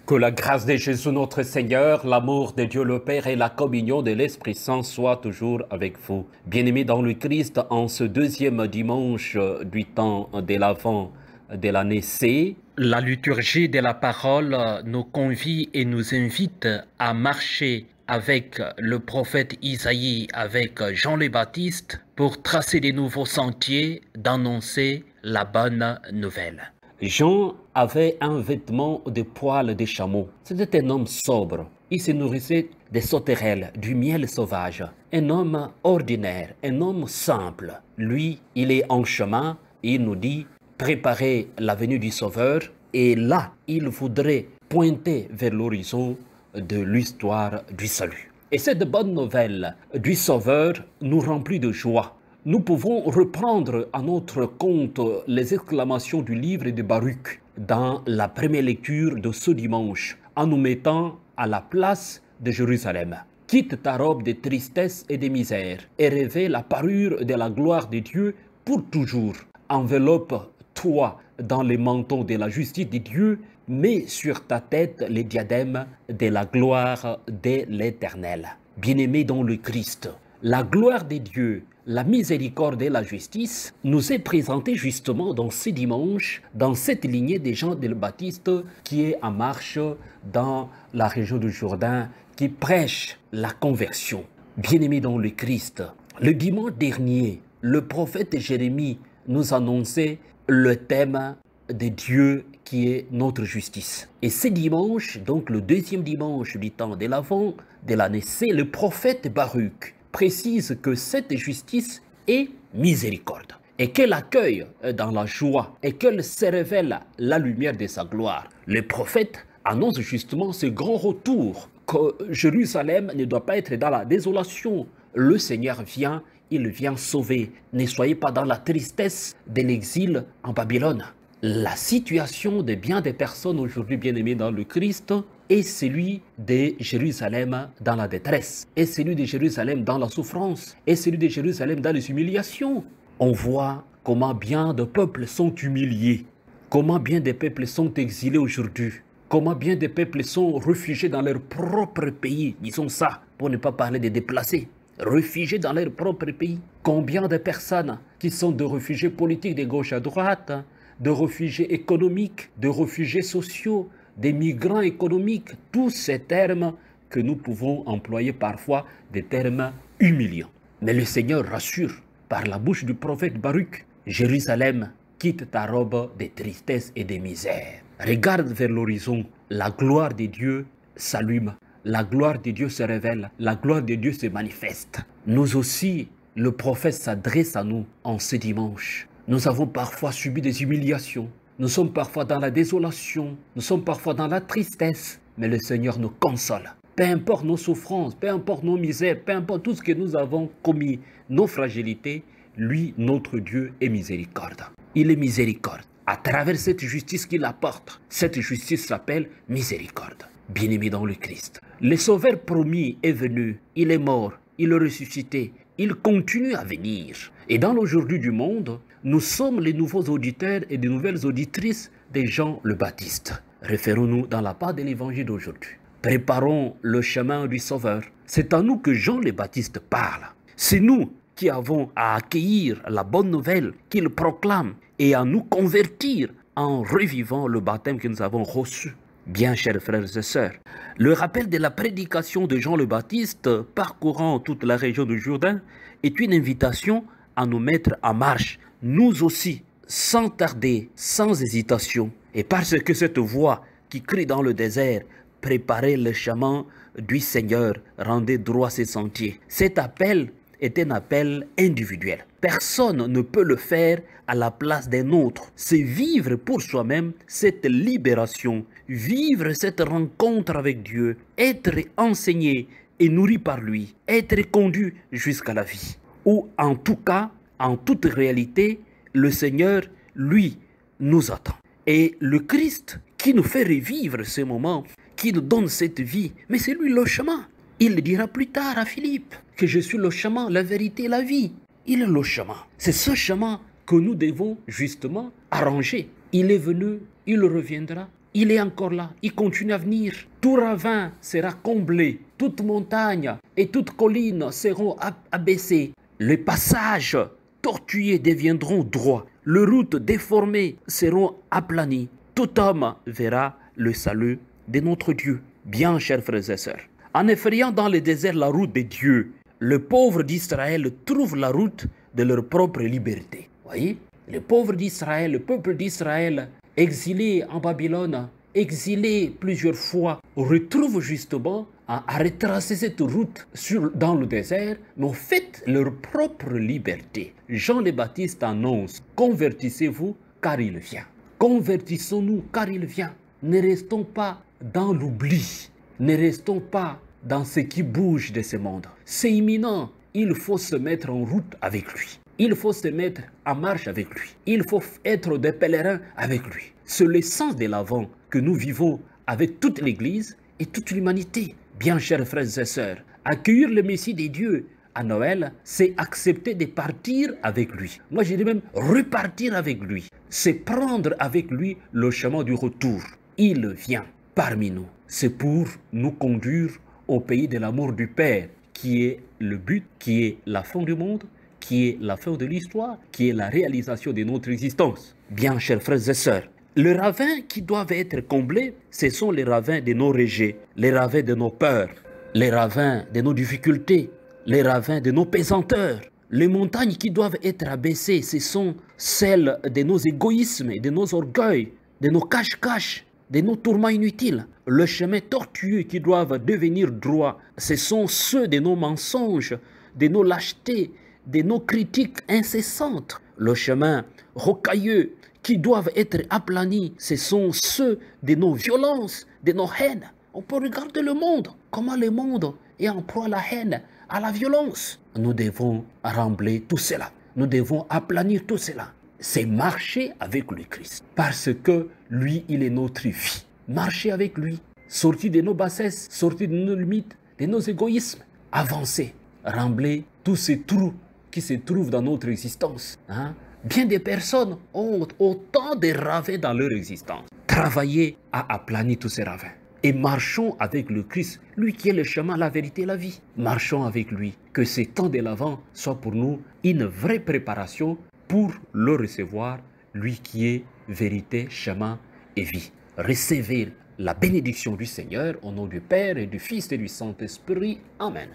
Que la grâce de Jésus notre Seigneur, l'amour de Dieu le Père et la communion de l'Esprit Saint soient toujours avec vous. Bien-aimés dans le Christ, en ce deuxième dimanche du temps de l'Avent de l'année C, la liturgie de la parole nous convie et nous invite à marcher avec le prophète Isaïe, avec Jean le Baptiste, pour tracer de nouveaux sentiers, d'annoncer la bonne nouvelle. Jean avait un vêtement de poils de chameau. C'était un homme sobre. Il se nourrissait des sauterelles, du miel sauvage. Un homme ordinaire, un homme simple. Lui, il est en chemin. Il nous dit préparer la venue du Sauveur. Et là, il voudrait pointer vers l'horizon de l'histoire du salut. Et cette bonne nouvelle du Sauveur nous remplit de joie. Nous pouvons reprendre à notre compte les exclamations du livre de Baruch dans la première lecture de ce dimanche, en nous mettant à la place de Jérusalem. Quitte ta robe de tristesse et de misère et revêt la parure de la gloire de Dieu pour toujours. Enveloppe-toi dans les manteaux de la justice de Dieu, mets sur ta tête les diadèmes de la gloire de l'Éternel. Bien-aimé dans le Christ, la gloire de Dieu, la miséricorde et la justice nous est présentée justement dans ce dimanche, dans cette lignée des Jean le Baptiste qui est en marche dans la région du Jourdain, qui prêche la conversion. Bien-aimés dans le Christ, le dimanche dernier, le prophète Jérémie nous annonçait le thème de Dieu qui est notre justice. Et ce dimanche, donc le deuxième dimanche du temps de l'Avent de l'année C, le prophète Baruch précise que cette justice est miséricorde et qu'elle accueille dans la joie et qu'elle se révèle la lumière de sa gloire. Le prophète annonce justement ce grand retour, que Jérusalem ne doit pas être dans la désolation. Le Seigneur vient, il vient sauver. Ne soyez pas dans la tristesse de l'exil en Babylone. La situation de bien des personnes aujourd'hui bien-aimées dans le Christ est celui de Jérusalem dans la détresse, est celui de Jérusalem dans la souffrance, est celui de Jérusalem dans les humiliations. On voit comment bien de peuples sont humiliés, comment bien des peuples sont exilés aujourd'hui, comment bien des peuples sont réfugiés dans leur propre pays, disons ça, pour ne pas parler des déplacés, réfugiés dans leur propre pays. Combien de personnes qui sont de réfugiés politiques de gauche à droite, de réfugiés économiques, de réfugiés sociaux, des migrants économiques, tous ces termes que nous pouvons employer parfois, des termes humiliants. Mais le Seigneur rassure par la bouche du prophète Baruch, Jérusalem, quitte ta robe de tristesse et de misère. Regarde vers l'horizon, la gloire de Dieu s'allume, la gloire de Dieu se révèle, la gloire de Dieu se manifeste. Nous aussi, le prophète s'adresse à nous en ce dimanche. Nous avons parfois subi des humiliations. Nous sommes parfois dans la désolation. Nous sommes parfois dans la tristesse. Mais le Seigneur nous console. Peu importe nos souffrances, peu importe nos misères, peu importe tout ce que nous avons commis, nos fragilités, lui, notre Dieu, est miséricorde. Il est miséricorde. À travers cette justice qu'il apporte, cette justice s'appelle miséricorde. Bien-aimé dans le Christ. Le Sauveur promis est venu. Il est mort. Il est ressuscité. Il continue à venir. Et dans l'aujourd'hui du monde, nous sommes les nouveaux auditeurs et les nouvelles auditrices de Jean le Baptiste. Référons-nous dans la part de l'évangile d'aujourd'hui. Préparons le chemin du Sauveur. C'est à nous que Jean le Baptiste parle. C'est nous qui avons à accueillir la bonne nouvelle qu'il proclame et à nous convertir en revivant le baptême que nous avons reçu. Bien, chers frères et sœurs, le rappel de la prédication de Jean le Baptiste parcourant toute la région du Jourdain est une invitation à nous mettre en marche, nous aussi, sans tarder, sans hésitation. Et parce que cette voix qui crie dans le désert, préparez le chemin du Seigneur, rendez droit ses sentiers. Cet appel est un appel individuel. Personne ne peut le faire à la place d'un autre. C'est vivre pour soi-même cette libération, vivre cette rencontre avec Dieu, être enseigné et nourri par lui, être conduit jusqu'à la vie. Ou en tout cas, en toute réalité, le Seigneur, lui, nous attend. Et le Christ qui nous fait revivre ce moment, qui nous donne cette vie, mais c'est lui le chemin. Il le dira plus tard à Philippe que je suis le chemin, la vérité et la vie. Il est le chemin. C'est ce chemin que nous devons justement arranger. Il est venu, il reviendra, il est encore là, il continue à venir. Tout ravin sera comblé, toute montagne et toute colline seront abaissées. Les passages tortueux deviendront droits, les routes déformées seront aplanies. Tout homme verra le salut de notre Dieu. Bien, chers frères et sœurs, en effrayant dans le désert la route de Dieu, les pauvres d'Israël trouvent la route de leur propre liberté. Voyez, les pauvres d'Israël, le peuple d'Israël, exilé en Babylone, exilé plusieurs fois, retrouvent justement à retracer cette route dans le désert, mais en fait leur propre liberté. Jean le Baptiste annonce, convertissez-vous car il vient. Convertissons-nous car il vient. Ne restons pas dans l'oubli. Ne restons pas dans ce qui bouge de ce monde. C'est imminent. Il faut se mettre en route avec lui. Il faut se mettre en marche avec lui. Il faut être des pèlerins avec lui. C'est le sens de l'Avent que nous vivons avec toute l'Église et toute l'humanité. Bien, chers frères et sœurs, accueillir le Messie des dieux à Noël, c'est accepter de partir avec lui. Moi, je dis même repartir avec lui. C'est prendre avec lui le chemin du retour. Il vient parmi nous. C'est pour nous conduire au pays de l'amour du Père, qui est le but, qui est la fin du monde, qui est la fin de l'histoire, qui est la réalisation de notre existence. Bien, chers frères et sœurs, les ravins qui doivent être comblés, ce sont les ravins de nos rejets, les ravins de nos peurs, les ravins de nos difficultés, les ravins de nos pesanteurs. Les montagnes qui doivent être abaissées, ce sont celles de nos égoïsmes, de nos orgueils, de nos cache-cache, de nos tourments inutiles. Le chemin tortueux qui doivent devenir droit, ce sont ceux de nos mensonges, de nos lâchetés, de nos critiques incessantes. Le chemin rocailleux qui doivent être aplanis, ce sont ceux de nos violences, de nos haines. On peut regarder le monde, comment le monde est en proie à la haine, à la violence. Nous devons rembler tout cela. Nous devons aplanir tout cela. C'est marcher avec le Christ. Parce que lui, il est notre vie. Marcher avec lui. Sortir de nos bassesses, sortir de nos limites, de nos égoïsmes. Avancer. Rembler tous ces trous qui se trouvent dans notre existence. Bien des personnes ont autant de ravins dans leur existence. Travaillez à aplanir tous ces ravins. Et marchons avec le Christ, lui qui est le chemin, la vérité et la vie. Marchons avec lui. Que ces temps de l'Avent soient pour nous une vraie préparation pour le recevoir, lui qui est vérité, chemin et vie. Recevez la bénédiction du Seigneur au nom du Père et du Fils et du Saint-Esprit. Amen.